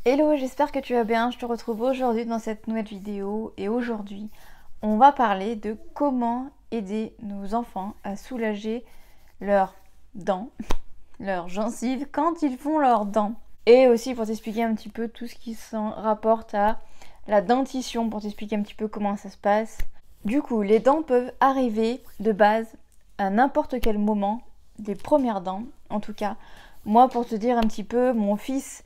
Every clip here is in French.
Hello, j'espère que tu vas bien. Je te retrouve aujourd'hui dans cette nouvelle vidéo et aujourd'hui, on va parler de comment aider nos enfants à soulager leurs dents, leurs gencives quand ils font leurs dents. Et aussi pour t'expliquer un petit peu tout ce qui s'en rapporte à la dentition, pour t'expliquer un petit peu comment ça se passe. Du coup, les dents peuvent arriver de base à n'importe quel moment, des premières dents en tout cas. Moi, pour te dire un petit peu, mon fils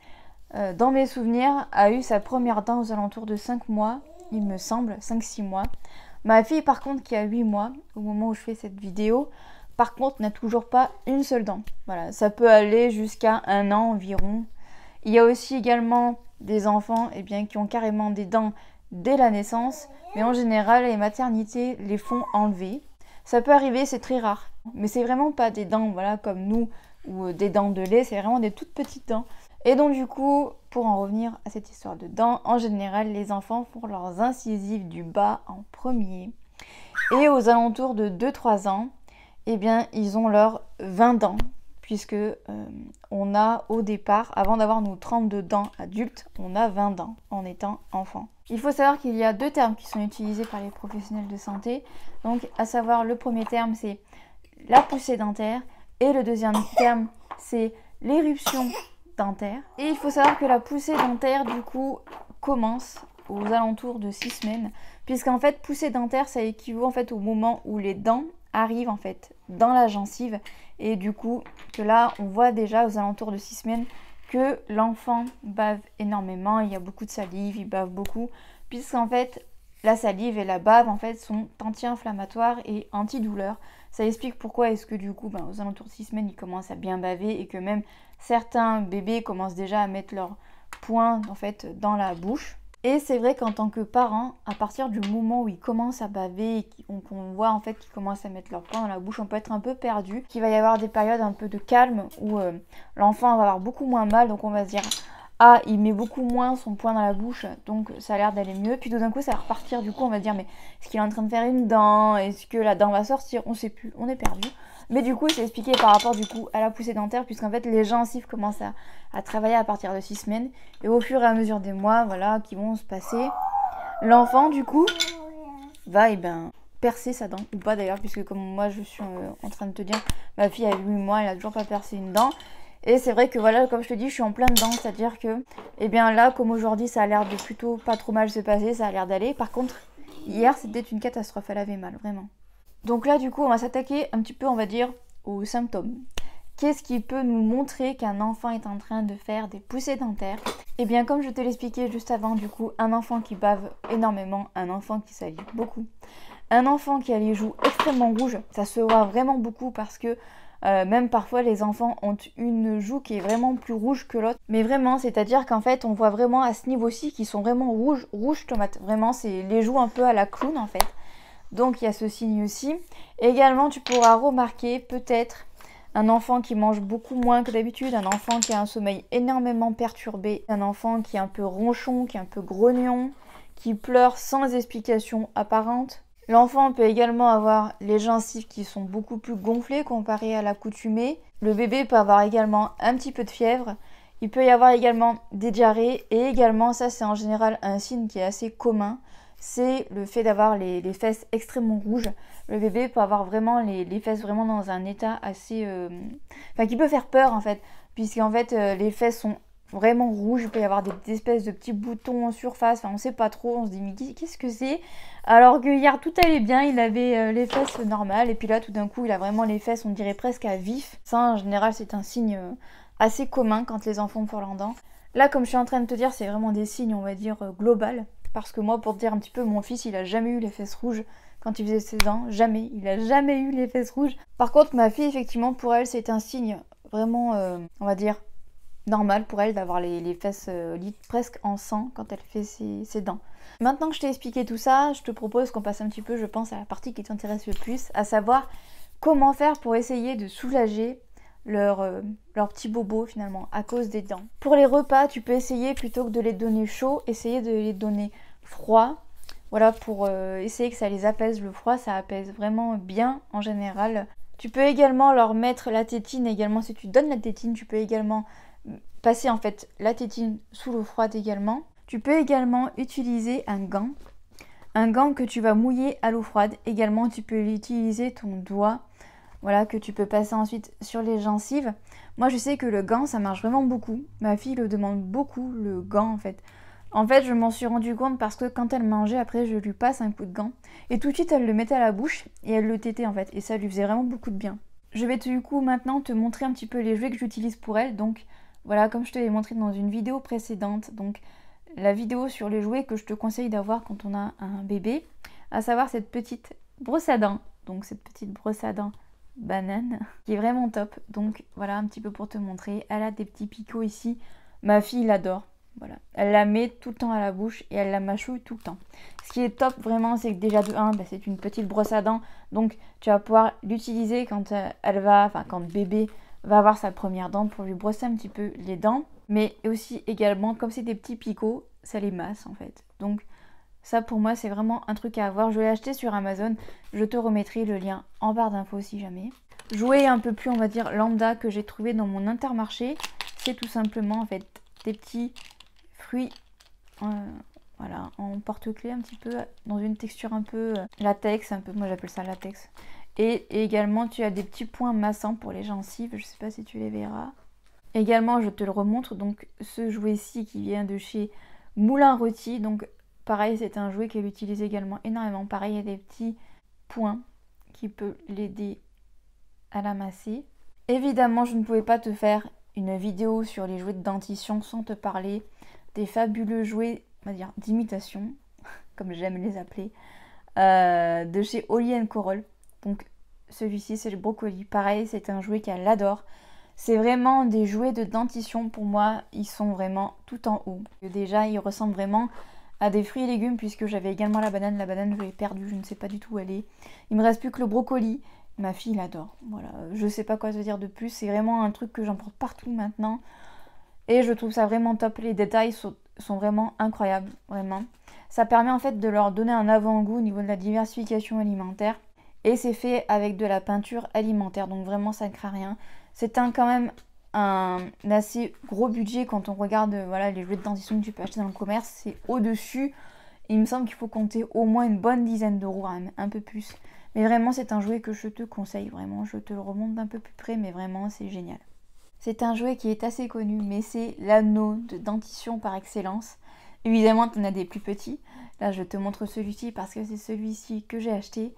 dans mes souvenirs, a eu sa première dent aux alentours de 5 mois, il me semble, 5-6 mois. Ma fille, par contre, qui a 8 mois, au moment où je fais cette vidéo, par contre, n'a toujours pas une seule dent. Voilà, ça peut aller jusqu'à 1 an environ. Il y a aussi également des enfants qui ont carrément des dents dès la naissance, mais en général, les maternités les font enlever. Ça peut arriver, c'est très rare, mais c'est vraiment pas des dents, voilà, comme nous, ou des dents de lait, c'est vraiment des toutes petites dents. Et donc du coup, pour en revenir à cette histoire de dents, en général, les enfants font leurs incisives du bas en premier. Et aux alentours de 2-3 ans, ils ont leurs 20 dents. Puisque on a au départ, avant d'avoir nos 32 dents adultes, on a 20 dents en étant enfant. Il faut savoir qu'il y a deux termes qui sont utilisés par les professionnels de santé. Donc à savoir, le premier terme c'est la poussée dentaire et le deuxième terme c'est l'éruption dentaire. Et il faut savoir que la poussée dentaire du coup commence aux alentours de 6 semaines, puisqu'en fait poussée dentaire ça équivaut en fait au moment où les dents arrivent en fait dans la gencive, et du coup que là on voit déjà aux alentours de 6 semaines que l'enfant bave énormément, il y a beaucoup de salive, il bave beaucoup, puisqu'en fait la salive et la bave en fait sont anti-inflammatoires et antidouleurs. Ça explique pourquoi est-ce que du coup aux alentours de 6 semaines il commence à bien baver, et que même certains bébés commencent déjà à mettre leur poing en fait dans la bouche. Et c'est vrai qu'en tant que parent, à partir du moment où ils commencent à baver et qu'on voit en fait qu'ils commencent à mettre leur poing dans la bouche, on peut être un peu perdu. Qu'il va y avoir des périodes un peu de calme où l'enfant va avoir beaucoup moins mal, donc on va se dire ah, il met beaucoup moins son poing dans la bouche, donc ça a l'air d'aller mieux. Puis tout d'un coup ça va repartir, du coup on va se dire mais est-ce qu'il est en train de faire une dent? Est-ce que la dent va sortir? On sait plus, on est perdu. Mais du coup c'est expliqué par rapport du coup à la poussée dentaire, puisqu'en fait les gencives commencent à travailler à partir de 6 semaines, et au fur et à mesure des mois voilà qui vont se passer, l'enfant du coup va percer sa dent, ou pas d'ailleurs, puisque comme moi je suis en train de te dire, ma fille a 8 mois, elle a toujours pas percé une dent. Et c'est vrai que voilà, comme je te dis, je suis en plein dedans, c'est-à-dire que là comme aujourd'hui ça a l'air de plutôt pas trop mal se passer, ça a l'air d'aller. Par contre hier c'était une catastrophe, elle avait mal vraiment. Donc là du coup on va s'attaquer un petit peu, on va dire, aux symptômes. Qu'est-ce qui peut nous montrer qu'un enfant est en train de faire des poussées dentaires? Eh bien comme je te l'expliquais juste avant, du coup un enfant qui bave énormément, un enfant qui salive beaucoup, un enfant qui a les joues extrêmement rouges, ça se voit vraiment beaucoup parce que même parfois les enfants ont une joue qui est vraiment plus rouge que l'autre. Mais vraiment, c'est-à-dire qu'en fait on voit vraiment à ce niveau-ci qu'ils sont vraiment rouge tomate. Vraiment c'est les joues un peu à la clown en fait. Donc il y a ce signe aussi. Également tu pourras remarquer peut-être un enfant qui mange beaucoup moins que d'habitude, un enfant qui a un sommeil énormément perturbé, un enfant qui est un peu ronchon, qui est un peu grognon, qui pleure sans explication apparente. L'enfant peut également avoir les gencives qui sont beaucoup plus gonflées comparées à l'accoutumée. Le bébé peut avoir également un petit peu de fièvre. Il peut y avoir également des diarrhées, et également, ça c'est en général un signe qui est assez commun, c'est le fait d'avoir les fesses extrêmement rouges. Le bébé peut avoir vraiment les fesses vraiment dans un état assez... qui peut faire peur en fait, puisqu'en fait les fesses sont vraiment rouges, il peut y avoir des espèces de petits boutons en surface, enfin on sait pas trop, on se dit mais qu'est-ce que c'est? Alors que hier tout allait bien, il avait les fesses normales, et puis là tout d'un coup il a vraiment les fesses, on dirait presque à vif. Ça en général c'est un signe assez commun quand les enfants font leurs dents. Là comme je suis en train de te dire, c'est vraiment des signes on va dire global. Parce que moi, pour te dire un petit peu, mon fils, il a jamais eu les fesses rouges quand il faisait ses dents. Jamais. Il a jamais eu les fesses rouges. Par contre, ma fille, effectivement, pour elle, c'est un signe vraiment, on va dire, normal pour elle d'avoir les fesses presque en sang quand elle fait ses dents. Maintenant que je t'ai expliqué tout ça, je te propose qu'on passe un petit peu, je pense, à la partie qui t'intéresse le plus, à savoir comment faire pour essayer de soulager leurs petits bobos finalement à cause des dents. Pour les repas, tu peux essayer, plutôt que de les donner chauds, essayer de les donner froids. Voilà, pour essayer que ça les apaise. Le froid, ça apaise vraiment bien en général. Tu peux également leur mettre la tétine. Également, si tu donnes la tétine, tu peux également passer en fait la tétine sous l'eau froide également. Tu peux également utiliser un gant que tu vas mouiller à l'eau froide. Également, tu peux utiliser ton doigt, voilà, que tu peux passer ensuite sur les gencives. Moi, je sais que le gant, ça marche vraiment beaucoup. Ma fille le demande beaucoup, le gant, en fait. En fait, je m'en suis rendu compte parce que quand elle mangeait, après, je lui passe un coup de gant. Et tout de suite, elle le mettait à la bouche et elle le tétait, en fait. Et ça lui faisait vraiment beaucoup de bien. Je vais du coup maintenant te montrer un petit peu les jouets que j'utilise pour elle. Donc, voilà, comme je te l'ai montré dans une vidéo précédente. Donc, la vidéo sur les jouets que je te conseille d'avoir quand on a un bébé, à savoir cette petite brosse à dents, donc cette petite brosse à dents banane, qui est vraiment top. Donc voilà un petit peu pour te montrer, elle a des petits picots ici, ma fille l'adore, voilà, elle la met tout le temps à la bouche et elle la mâchouille tout le temps. Ce qui est top vraiment, c'est que déjà de 1, c'est une petite brosse à dents, donc tu vas pouvoir l'utiliser quand quand bébé va avoir sa première dent pour lui brosser un petit peu les dents. Mais aussi également, comme c'est des petits picots, ça les masse en fait. Donc ça pour moi c'est vraiment un truc à avoir. Je l'ai acheté sur Amazon, je te remettrai le lien en barre d'infos si jamais. Jouet un peu plus on va dire lambda que j'ai trouvé dans mon Intermarché, c'est tout simplement en fait des petits fruits voilà, en porte-clés un petit peu, dans une texture un peu latex, un peu, moi j'appelle ça latex. Et également tu as des petits points massants pour les gencives, je sais pas si tu les verras. Également, je te le remontre, donc ce jouet-ci qui vient de chez Moulin Rôti. Donc pareil, c'est un jouet qu'elle utilise également énormément. Pareil, il y a des petits points qui peuvent l'aider à la masser. Évidemment, je ne pouvais pas te faire une vidéo sur les jouets de dentition sans te parler des fabuleux jouets, on va dire, d'imitation, comme j'aime les appeler, de chez Holly & Corol. Donc celui-ci, c'est le brocoli. Pareil, c'est un jouet qu'elle adore. C'est vraiment des jouets de dentition, pour moi, ils sont vraiment tout en haut. Déjà, ils ressemblent vraiment à des fruits et légumes, puisque j'avais également la banane, je l'ai perdue, je ne sais pas du tout où elle est. Il me reste plus que le brocoli, ma fille l'adore, voilà, je sais pas quoi te dire de plus, c'est vraiment un truc que j'emporte partout maintenant, et je trouve ça vraiment top, les détails sont vraiment incroyables, vraiment. Ça permet en fait de leur donner un avant-goût au niveau de la diversification alimentaire, et c'est fait avec de la peinture alimentaire, donc vraiment ça ne craint rien. C'est quand même un assez gros budget quand on regarde voilà, les jouets de dentition que tu peux acheter dans le commerce. C'est au-dessus. Il me semble qu'il faut compter au moins une bonne dizaine d'euros, un peu plus. Mais vraiment, c'est un jouet que je te conseille. Vraiment, je te le remonte d'un peu plus près, mais vraiment, c'est génial. C'est un jouet qui est assez connu, mais c'est l'anneau de dentition par excellence. Évidemment, tu en as des plus petits. Là, je te montre celui-ci parce que c'est celui-ci que j'ai acheté.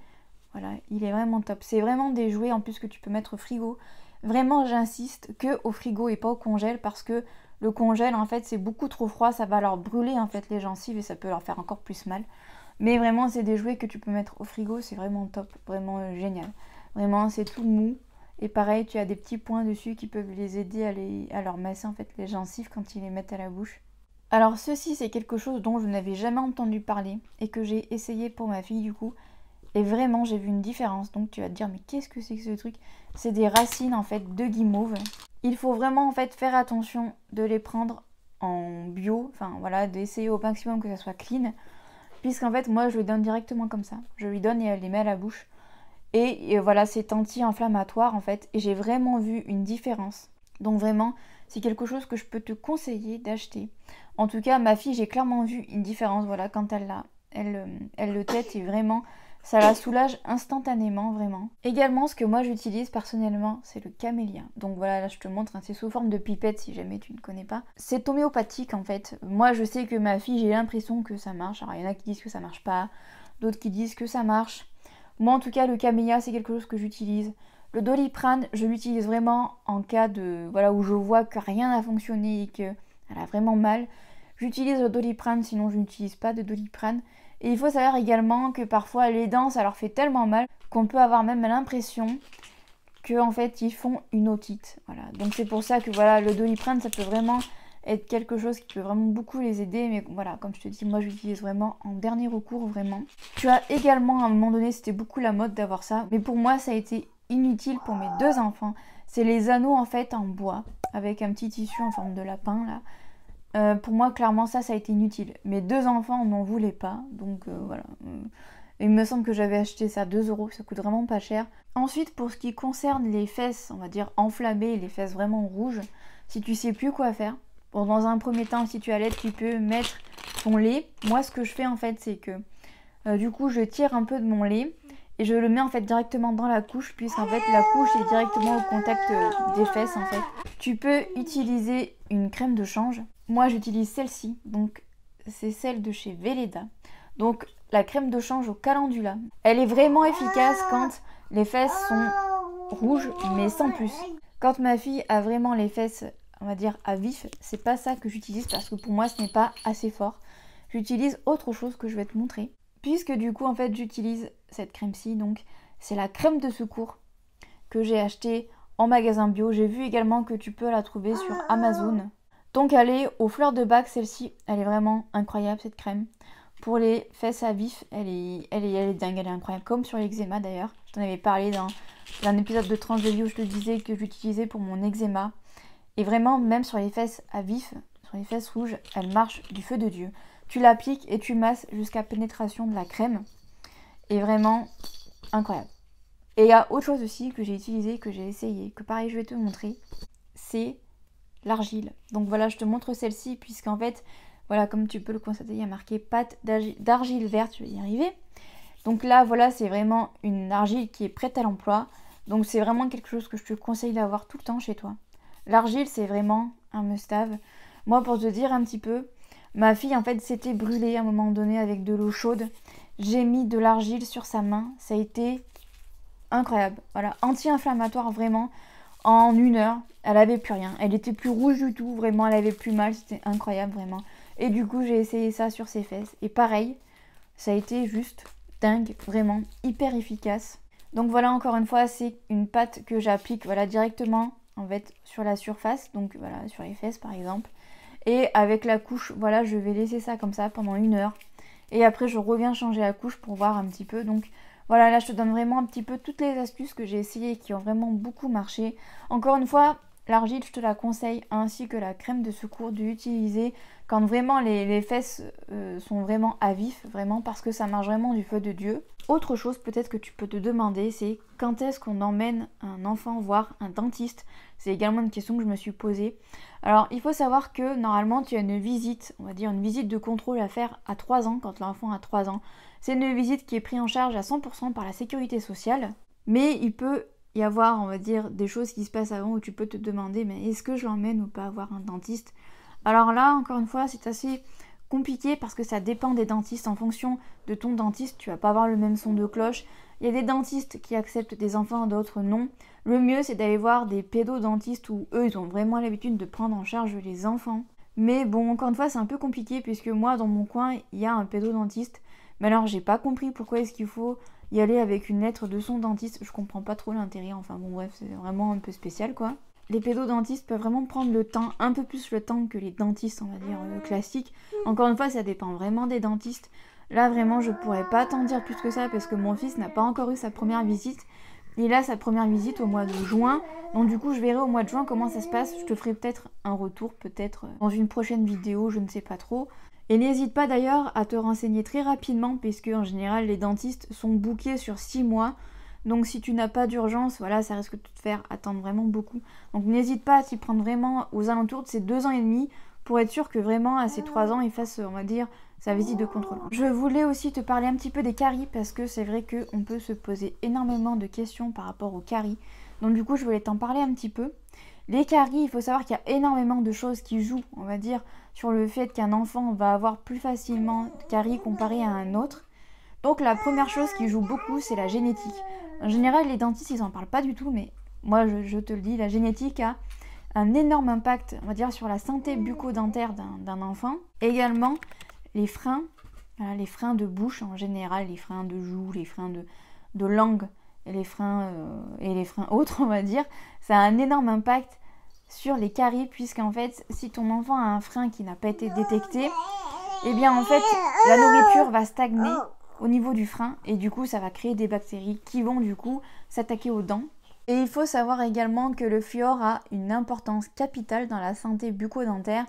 Voilà, il est vraiment top. C'est vraiment des jouets en plus que tu peux mettre au frigo. Vraiment, j'insiste que au frigo et pas au congèle parce que le congèle, en fait, c'est beaucoup trop froid. Ça va leur brûler, en fait, les gencives et ça peut leur faire encore plus mal. Mais vraiment, c'est des jouets que tu peux mettre au frigo. C'est vraiment top, vraiment génial. Vraiment, c'est tout mou. Et pareil, tu as des petits points dessus qui peuvent les aider à leur masser, en fait, les gencives quand ils les mettent à la bouche. Alors, ceci, c'est quelque chose dont je n'avais jamais entendu parler et que j'ai essayé pour ma fille, du coup. Et vraiment, j'ai vu une différence. Donc tu vas te dire, mais qu'est-ce que c'est que ce truc? C'est des racines en fait de guimauve. Il faut vraiment en fait faire attention de les prendre en bio. Enfin voilà, d'essayer au maximum que ça soit clean. Puisqu'en fait, moi, je lui donne directement comme ça. Je lui donne et elle les met à la bouche. Et voilà, c'est anti-inflammatoire en fait. Et j'ai vraiment vu une différence. Donc vraiment, c'est quelque chose que je peux te conseiller d'acheter. En tout cas, ma fille, j'ai clairement vu une différence. Voilà, quand elle le tète et vraiment... ça la soulage instantanément, vraiment. Également, ce que moi j'utilise personnellement, c'est le camélia. Donc voilà, là je te montre, hein, c'est sous forme de pipette si jamais tu ne connais pas. C'est homéopathique en fait. Moi je sais que ma fille, j'ai l'impression que ça marche. Alors il y en a qui disent que ça marche pas, d'autres qui disent que ça marche. Moi en tout cas, le camélia c'est quelque chose que j'utilise. Le Doliprane, je l'utilise vraiment en cas de... voilà, où je vois que rien n'a fonctionné et qu'elle a vraiment mal. J'utilise le Doliprane, sinon je n'utilise pas de Doliprane. Et il faut savoir également que parfois les dents, ça leur fait tellement mal qu'on peut avoir même l'impression qu'en fait ils font une otite. Voilà. Donc c'est pour ça que voilà, le Doliprane, ça peut vraiment être quelque chose qui peut vraiment beaucoup les aider. Mais voilà, comme je te dis, moi j'utilise vraiment en dernier recours, vraiment. Tu as également, à un moment donné, c'était beaucoup la mode d'avoir ça. Mais pour moi, ça a été inutile pour mes 2 enfants. C'est les anneaux en fait en bois, avec un petit tissu en forme de lapin là. Pour moi, clairement, ça a été inutile. Mes 2 enfants n'en voulaient pas, donc voilà. Il me semble que j'avais acheté ça 2 €, ça coûte vraiment pas cher. Ensuite, pour ce qui concerne les fesses, on va dire enflammées, les fesses vraiment rouges, si tu sais plus quoi faire, bon, dans un premier temps, si tu allaites, tu peux mettre ton lait. Moi, ce que je fais en fait, c'est que du coup, je tire un peu de mon lait et je le mets en fait directement dans la couche, puisqu'en fait la couche est directement au contact des fesses en fait. Tu peux utiliser une crème de change. Moi, j'utilise celle-ci, donc c'est celle de chez Velleda. Donc la crème de change au calendula. Elle est vraiment efficace quand les fesses sont rouges, mais sans plus. Quand ma fille a vraiment les fesses, on va dire à vif, c'est pas ça que j'utilise parce que pour moi ce n'est pas assez fort. J'utilise autre chose que je vais te montrer. Puisque du coup en fait j'utilise cette crème-ci, donc c'est la crème de secours que j'ai achetée en magasin bio. J'ai vu également que tu peux la trouver sur Amazon. Donc elle est aux fleurs de bac, celle-ci, elle est vraiment incroyable cette crème. Pour les fesses à vif, elle est dingue, elle est incroyable, comme sur l'eczéma d'ailleurs. Je t'en avais parlé dans un épisode de tranche de vie où je te disais que j'utilisais pour mon eczéma. Et vraiment, même sur les fesses à vif, sur les fesses rouges, elle marche du feu de Dieu. Tu l'appliques et tu masses jusqu'à pénétration de la crème. Et vraiment incroyable. Et il y a autre chose aussi que j'ai utilisé, que j'ai essayé, que pareil je vais te montrer, c'est l'argile. Donc voilà, je te montre celle-ci puisqu'en fait, voilà, comme tu peux le constater, il y a marqué pâte d'argile verte, je vais y arriver. Donc là, voilà, c'est vraiment une argile qui est prête à l'emploi. Donc c'est vraiment quelque chose que je te conseille d'avoir tout le temps chez toi. L'argile, c'est vraiment un must-have. Moi, pour te dire un petit peu, ma fille, en fait, s'était brûlée à un moment donné avec de l'eau chaude. J'ai mis de l'argile sur sa main. Ça a été incroyable. Voilà, anti-inflammatoire, vraiment. En 1 heure, elle avait plus rien. Elle était plus rouge du tout, vraiment, elle avait plus mal. C'était incroyable, vraiment. Et du coup, j'ai essayé ça sur ses fesses. Et pareil, ça a été juste dingue, vraiment hyper efficace. Donc voilà, encore une fois, c'est une pâte que j'applique voilà, directement en fait sur la surface, donc voilà, sur les fesses par exemple. Et avec la couche, voilà, je vais laisser ça comme ça pendant 1 heure. Et après, je reviens changer la couche pour voir un petit peu. Donc voilà, là, je te donne vraiment un petit peu toutes les astuces que j'ai essayées et qui ont vraiment beaucoup marché. Encore une fois, l'argile, je te la conseille, ainsi que la crème de secours, d'utiliser quand vraiment les fesses sont vraiment à vif, vraiment, parce que ça marche vraiment du feu de Dieu. Autre chose peut-être que tu peux te demander, c'est quand est-ce qu'on emmène un enfant voir un dentiste? C'est également une question que je me suis posée. Alors, il faut savoir que normalement, tu as une visite, on va dire une visite de contrôle à faire à 3 ans, quand l'enfant a 3 ans. C'est une visite qui est prise en charge à 100% par la sécurité sociale, mais il peut y avoir, on va dire, des choses qui se passent avant où tu peux te demander, mais est-ce que je l'emmène ou pas voir un dentiste? Alors là, encore une fois, c'est assez compliqué parce que ça dépend des dentistes. En fonction de ton dentiste, tu vas pas avoir le même son de cloche. Il y a des dentistes qui acceptent des enfants, d'autres non. Le mieux, c'est d'aller voir des pédodontistes où eux, ils ont vraiment l'habitude de prendre en charge les enfants. Mais bon, encore une fois, c'est un peu compliqué puisque moi, dans mon coin, il y a un pédodontiste. Mais alors, j'ai pas compris pourquoi est-ce qu'il faut y aller avec une lettre de son dentiste. Je comprends pas trop l'intérêt. Enfin bon, bref, c'est vraiment un peu spécial, quoi. Les pédodontistes peuvent vraiment prendre le temps, un peu plus le temps que les dentistes, on va dire, classiques. Encore une fois, ça dépend vraiment des dentistes. Là, vraiment, je pourrais pas t'en dire plus que ça parce que mon fils n'a pas encore eu sa première visite. Il a sa première visite au mois de juin. Donc du coup, je verrai au mois de juin comment ça se passe. Je te ferai peut-être un retour, peut-être dans une prochaine vidéo, je ne sais pas trop. Et n'hésite pas d'ailleurs à te renseigner très rapidement puisque en général, les dentistes sont bookés sur 6 mois. Donc si tu n'as pas d'urgence, voilà, ça risque de te faire attendre vraiment beaucoup. Donc n'hésite pas à t'y prendre vraiment aux alentours de ces 2 ans et demi pour être sûr que vraiment à ces 3 ans, il fasse, on va dire, sa visite de contrôle. Je voulais aussi te parler un petit peu des caries parce que c'est vrai qu'on peut se poser énormément de questions par rapport aux caries. Donc du coup, je voulais t'en parler un petit peu. Les caries, il faut savoir qu'il y a énormément de choses qui jouent, on va dire, sur le fait qu'un enfant va avoir plus facilement de caries comparé à un autre. Donc la première chose qui joue beaucoup, c'est la génétique. En général, les dentistes, ils en parlent pas du tout, mais moi, je te le dis, la génétique a un énorme impact, on va dire, sur la santé bucco-dentaire d'un enfant. Également, les freins, voilà, les freins de bouche en général, les freins de joue, les freins de langue, et les freins autres, on va dire, ça a un énorme impact sur les caries, puisqu'en fait, si ton enfant a un frein qui n'a pas été détecté, eh bien en fait, la nourriture va stagner au niveau du frein et du coup ça va créer des bactéries qui vont du coup s'attaquer aux dents. Et il faut savoir également que le fluor a une importance capitale dans la santé bucco-dentaire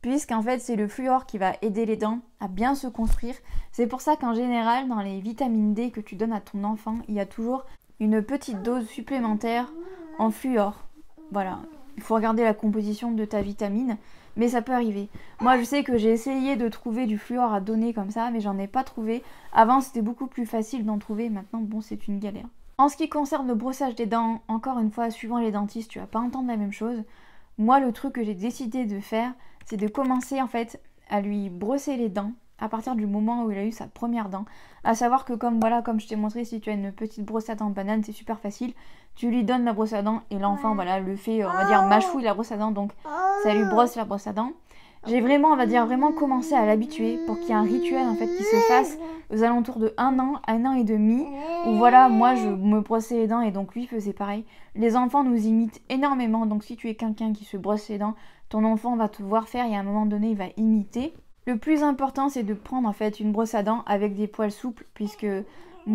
puisqu'en fait c'est le fluor qui va aider les dents à bien se construire. C'est pour ça qu'en général dans les vitamines D que tu donnes à ton enfant, il y a toujours une petite dose supplémentaire en fluor. Voilà, il faut regarder la composition de ta vitamine, mais ça peut arriver. Moi je sais que j'ai essayé de trouver du fluor à donner comme ça, mais j'en ai pas trouvé. Avant c'était beaucoup plus facile d'en trouver, maintenant bon c'est une galère. En ce qui concerne le brossage des dents, encore une fois, suivant les dentistes, tu vas pas entendre la même chose. Moi le truc que j'ai décidé de faire, c'est de commencer en fait à lui brosser les dents à partir du moment où il a eu sa première dent. À savoir que comme je t'ai montré, si tu as une petite brosse à dents banane, c'est super facile. Tu lui donnes la brosse à dents et l'enfant voilà, le fait, on va dire, mâchouille la brosse à dents, donc ça lui brosse la brosse à dents. J'ai vraiment, on va dire, vraiment commencé à l'habituer pour qu'il y ait un rituel en fait qui se fasse aux alentours de 1 an et demi, où voilà, moi je me brossais les dents et donc lui faisait pareil. Les enfants nous imitent énormément, donc si tu es quelqu'un qui se brosse les dents, ton enfant va te voir faire et à un moment donné il va imiter. Le plus important c'est de prendre en fait une brosse à dents avec des poils souples, puisque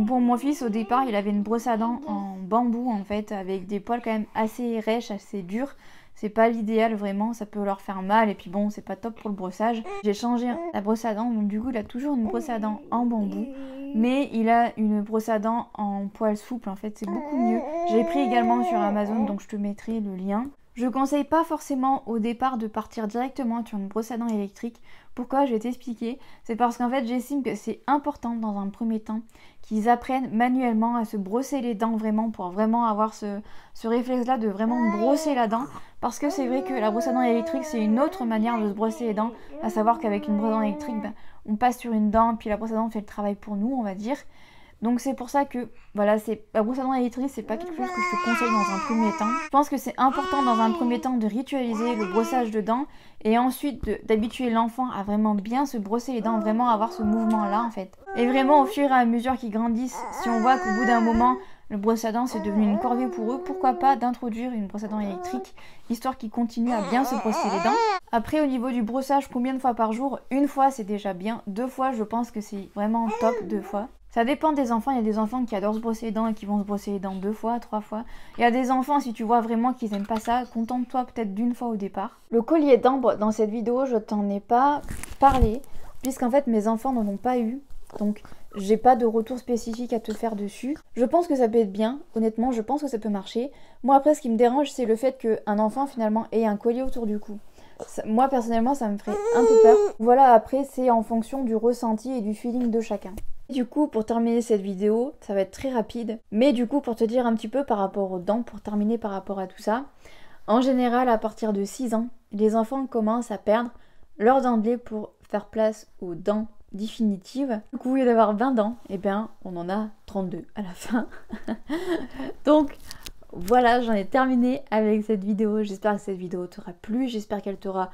pour mon fils au départ il avait une brosse à dents en bambou en fait, avec des poils quand même assez rêches, assez durs. C'est pas l'idéal vraiment, ça peut leur faire mal et puis bon c'est pas top pour le brossage. J'ai changé la brosse à dents, donc du coup il a toujours une brosse à dents en bambou, mais il a une brosse à dents en poils souples en fait, c'est beaucoup mieux. J'ai pris également sur Amazon, donc je te mettrai le lien. Je conseille pas forcément au départ de partir directement sur une brosse à dents électrique. Pourquoi? Je vais t'expliquer. C'est parce qu'en fait j'estime que c'est important dans un premier temps qu'ils apprennent manuellement à se brosser les dents vraiment, pour vraiment avoir ce réflexe là de vraiment brosser la dent. Parce que c'est vrai que la brosse à dents électrique c'est une autre manière de se brosser les dents. À savoir qu'avec une brosse à dents électrique, on passe sur une dent puis la brosse à dents fait le travail pour nous, on va dire. Donc c'est pour ça que voilà, la brosse à dents électrique c'est pas quelque chose que je te conseille dans un premier temps. Je pense que c'est important dans un premier temps de ritualiser le brossage de dents et ensuite d'habituer l'enfant à vraiment bien se brosser les dents, vraiment avoir ce mouvement là en fait. Et vraiment au fur et à mesure qu'ils grandissent, si on voit qu'au bout d'un moment le brosse à dents c'est devenu une corvée pour eux, pourquoi pas d'introduire une brosse à dents électrique, histoire qu'ils continuent à bien se brosser les dents. Après au niveau du brossage, combien de fois par jour? Une fois c'est déjà bien, 2 fois je pense que c'est vraiment top, 2 fois. Ça dépend des enfants, il y a des enfants qui adorent se brosser les dents et qui vont se brosser les dents 2 fois, 3 fois. Il y a des enfants, si tu vois vraiment qu'ils n'aiment pas ça, contente-toi peut-être d'une fois au départ. Le collier d'ambre, dans cette vidéo, je t'en ai pas parlé, puisqu'en fait mes enfants n'en ont pas eu. Donc j'ai pas de retour spécifique à te faire dessus. Je pense que ça peut être bien, honnêtement, je pense que ça peut marcher. Moi après ce qui me dérange c'est le fait qu'un enfant finalement ait un collier autour du cou. Moi personnellement ça me ferait un peu peur. Voilà, après c'est en fonction du ressenti et du feeling de chacun. Du coup, pour terminer cette vidéo, ça va être très rapide, mais du coup pour te dire un petit peu par rapport aux dents, pour terminer par rapport à tout ça, en général à partir de 6 ans, les enfants commencent à perdre leurs dents de lait pour faire place aux dents définitives. Du coup, au lieu d'avoir 20 dents, eh bien on en a 32 à la fin. Donc voilà, j'en ai terminé avec cette vidéo. J'espère que cette vidéo t'aura plu, j'espère qu'elle t'aura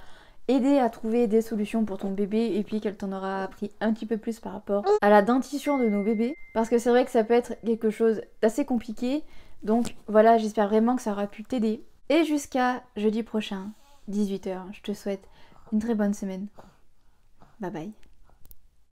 aider à trouver des solutions pour ton bébé et puis qu'elle t'en aura appris un petit peu plus par rapport à la dentition de nos bébés, parce que c'est vrai que ça peut être quelque chose d'assez compliqué. Donc voilà, j'espère vraiment que ça aura pu t'aider. Et jusqu'à jeudi prochain, 18 h, je te souhaite une très bonne semaine. Bye bye.